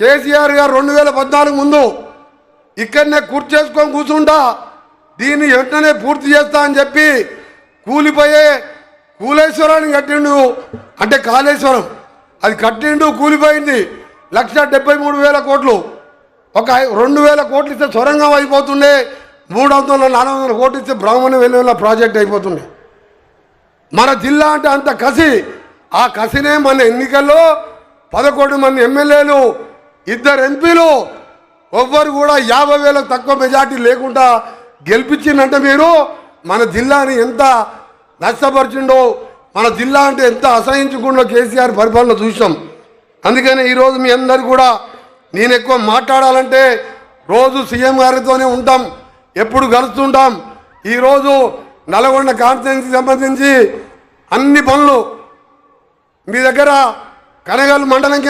కేసీఆర్ గారు 2014 ముందు ఇక్కడనే చేసుకొని కూర్చుంటా దీన్ని వెంటనే పూర్తి చేస్తా అని చెప్పి కూలిపోయే కూలేశ్వరాన్ని కట్టిండు. అంటే కాళేశ్వరం అది కట్టిండు, కూలిపోయింది. 1,73,000 కోట్లు. ఒక 2,000 కోట్లు ఇస్తే సొరంగం అయిపోతుండే. 300-400 కోట్లు ఇస్తే బ్రాహ్మణ వెలుగుల ప్రాజెక్ట్ అయిపోతుండే. మన జిల్లా అంటే అంత కసి. ఆ కసినే మన ఎన్నికల్లో 11 మంది ఎమ్మెల్యేలు, 2 ఎంపీలు, ఎవ్వరు కూడా 50,000 తక్కువ మెజార్టీ లేకుండా గెలిపించిందంటే మీరు మన జిల్లాని ఎంత నష్టపరిచిండో, మన జిల్లా అంటే ఎంత అసహించుకుండో కేసీఆర్ పరిపాలన చూసాం. అందుకని ఈరోజు మీ అందరు కూడా నేను ఎక్కువ మాట్లాడాలంటే రోజు సీఎం గారితోనే ఉంటాం, ఎప్పుడు కలుస్తుంటాం. ఈరోజు నల్గొండ కాన్స్టిట్యున్సీకి సంబంధించి అన్ని పనులు మీ దగ్గర కనగల్ మండలంకి